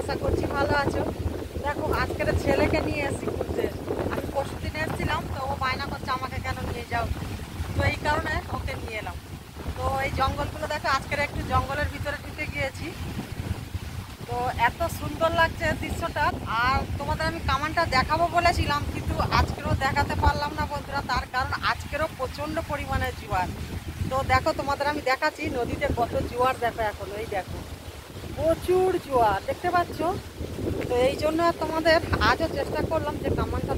আশা করছি ভালো আছো। দেখো আজকের ছেলেকে নিয়ে এসেছি ঘুরতে। আমি পরশু দিন এসেছিলাম, তো ও বায়না করছে আমাকে কেন নিয়ে যাও, তো এই কারণে ওকে নিয়ে এলাম। তো এই জঙ্গলগুলো দেখো, আজকের একটু জঙ্গলের ভিতরে ঢুকে গিয়েছি। তো এত সুন্দর লাগছে দৃশ্যটা। আর তোমাদের আমি কামানটা দেখাবো বলেছিলাম, কিন্তু আজকেরও দেখাতে পারলাম না বন্ধুরা, তার কারণ আজকেরও প্রচণ্ড পরিমাণে জোয়ার। তো দেখো তোমাদের আমি দেখাচ্ছি নদীতে কত জোয়ার, দেখো এখন এই দেখো প্রচুর জোয়ার দেখতে পাচ্ছ। তো এই জন্য তোমাদের আজও চেষ্টা করলাম যে কামানটা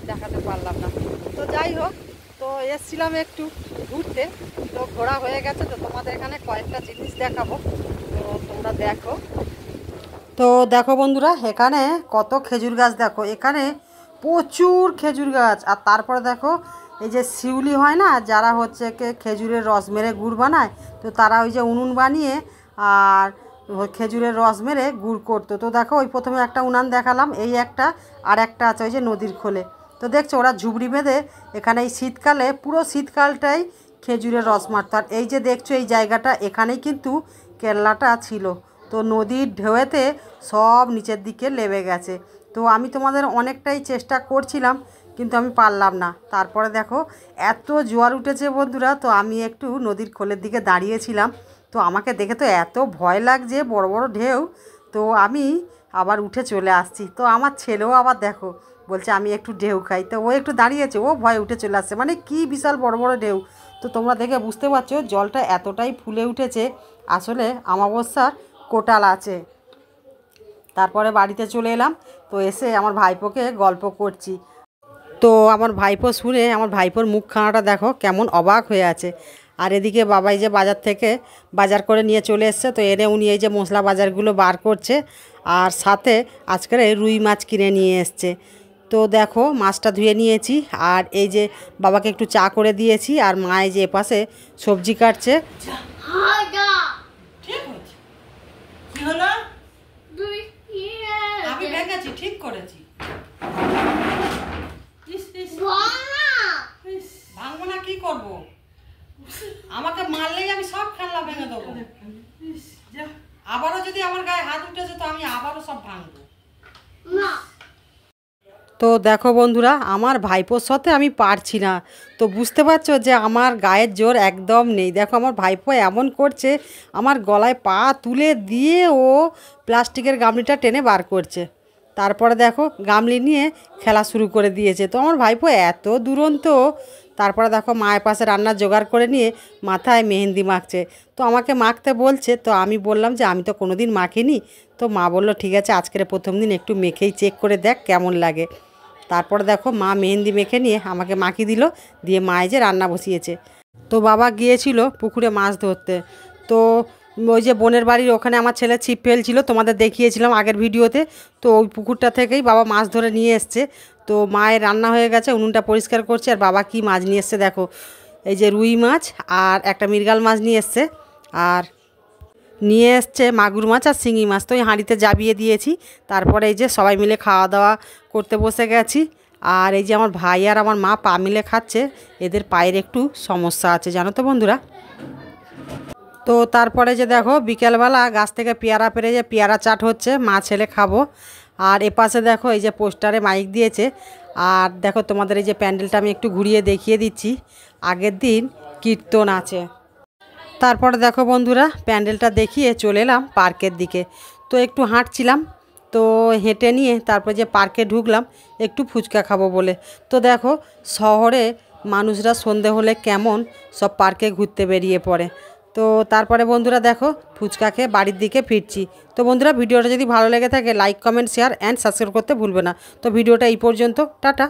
দেখাতে পারলাম না। তো যাই হোক, তো এসছিলাম একটু ঘুরতে, তো ঘোরা হয়ে গেছে। তো তোমাদের এখানে কয়েকটা জিনিস দেখাবো, তো তোমরা দেখো। তো দেখো বন্ধুরা, এখানে কত খেজুর গাছ, দেখো এখানে প্রচুর খেজুর গাছ। আর তারপরে দেখো এই যে শিউলি হয় না, যারা হচ্ছে খেজুরের রস মেরে গুড় বানায়, তো তারা ওই যে উনুন বানিয়ে আর খেজুরের রস মেরে গুড় করতো। তো দেখো ওই প্রথমে একটা উনান দেখালাম, এই একটা, আর একটা আছে ওই যে নদীর খোলে। তো দেখছো ওরা ঝুবড়ি বেঁধে এখানে এই শীতকালে, পুরো শীতকালটাই খেজুরের রস মারতো। আর এই যে দেখছো এই জায়গাটা, এখানেই কিন্তু কেল্লাটা ছিল। তো নদীর ঢেউতে সব নিচের দিকে নেমে গেছে। তো আমি তোমাদের অনেকটাই চেষ্টা করছিলাম, কিন্তু আমি পারলাম না। তারপরে দেখো এত জোয়ার উঠেছে বন্ধুরা, তো আমি একটু নদীর খোলের দিকে দাঁড়িয়েছিলাম। তো আমাকে দেখে তো এত ভয় লাগছে, বড় বড় ঢেউ। তো আমি আবার উঠে চলে আসছি। তো আমার ছেলেও আবার দেখো বলছে আমি একটু ঢেউ খাই, তো ও একটু দাঁড়িয়েছে, ও ভয় উঠে চলে আসছে। মানে কি বিশাল বড় বড় ঢেউ। তো তোমরা দেখে বুঝতে পারছো জলটা এতটাই ফুলে উঠেছে, আসলে অমাবস্যার কোটাল আছে। তারপরে বাড়িতে চলে এলাম, তো এসে আমার ভাইপোকে গল্প করছি। তো আমার ভাইপো শুনে, আমার ভাইপোর মুখখানাটা দেখো কেমন অবাক হয়ে আছে। আর এদিকে বাবাই যে বাজার থেকে বাজার করে নিয়ে চলে এসছে, তো এনে উনি এই যে মশলা বাজারগুলো বার করছে, আর সাথে আজকের রুই মাছ কিনে নিয়ে এসছে। তো দেখো মাছটা ধুয়ে নিয়েছি, আর এই যে বাবাকে একটু চা করে দিয়েছি, আর মায়ে যে এপাশে সবজি কাটছে। কি হলো? আমি ভেঙেছি, ঠিক করেছি। ভাঙবো না, কি করবো? আমাকে মারলেই আমি সব খেলনা ভেঙে দেবো। আবারও যদি আমার গায়ে হাত উঠেছে, তো আমি আবারও সব ভাঙবো। তো দেখো বন্ধুরা, আমার ভাইপোর সাথে আমি পারছি না। তো বুঝতে পারছো যে আমার গায়ের জোর একদম নেই। দেখো আমার ভাইপো এমন করছে, আমার গলায় পা তুলে দিয়ে ও প্লাস্টিকের গামলিটা টেনে বার করছে। তারপরে দেখো গামলি নিয়ে খেলা শুরু করে দিয়েছে। তো আমার ভাইপো এত দুরন্ত। তারপরে দেখো মায়ের পাশে রান্নার জোগাড় করে নিয়ে মাথায় মেহেন্দি মাখছে। তো আমাকে মাখতে বলছে, তো আমি বললাম যে আমি তো কোনো দিন মাখিনি। তো মা বললো ঠিক আছে, আজকের প্রথম দিন একটু মেখেই চেক করে দেখ কেমন লাগে। তারপরে দেখো মা মেহেন্দি মেখে নিয়ে আমাকে মাখিয়ে দিল, দিয়ে মায়ে যে রান্না বসিয়েছে। তো বাবা গিয়েছিল পুকুরে মাছ ধরতে। তো ওই যে বোনের বাড়ির ওখানে আমার ছেলে ছিপ ফেলছিল, তোমাদের দেখিয়েছিলাম আগের ভিডিওতে। তো ওই পুকুরটা থেকেই বাবা মাছ ধরে নিয়ে এসছে। তো মায়ের রান্না হয়ে গেছে, উনুনটা পরিষ্কার করছে। আর বাবা কি মাছ নিয়ে এসছে দেখো, এই যে রুই মাছ আর একটা মৃগেল মাছ নিয়ে এসছে, আর নিয়ে এসছে মাগুর মাছ আর শিঙি মাছ। তো ওই হাঁড়িতে জাবিয়ে দিয়েছি। তারপরে এই যে সবাই মিলে খাওয়া দাওয়া করতে বসে গেছি। আর এই যে আমার ভাই আর আমার মা পা মিলে খাচ্ছে, এদের পায়ের একটু সমস্যা আছে জানো তো বন্ধুরা। তো তারপরে যে দেখো বিকেলবেলা গাছ থেকে পেয়ারা পেরে যে পেয়ারা চাট হচ্ছে, মা ছেলে খাবো। আর এপাশে দেখো এই যে পোস্টারে মাইক দিয়েছে। আর দেখো তোমাদের এই যে প্যান্ডেলটা আমি একটু ঘুরিয়ে দেখিয়ে দিচ্ছি। আগের দিন কীর্তন আছে। তারপরে দেখো বন্ধুরা, প্যান্ডেলটা দেখিয়ে চলে এলাম পার্কের দিকে। তো একটু হাঁটছিলাম, তো হেঁটে নিয়ে তারপর যে পার্কে ঢুকলাম একটু ফুচকা খাবো বলে। তো দেখো শহরে মানুষরা সন্ধে হলে কেমন সব পার্কে ঘুরতে বেরিয়ে পড়ে। তো তারপরে বন্ধুরা দেখো ফুচকা খেয়ে বাড়ির দিকে ফিরছি। তো বন্ধুরা ভিডিওটা যদি ভালো লেগে থাকে, like comment share and subscribe করতে ভুলবে না। তো ভিডিওটা এই পর্যন্ত, টাটা।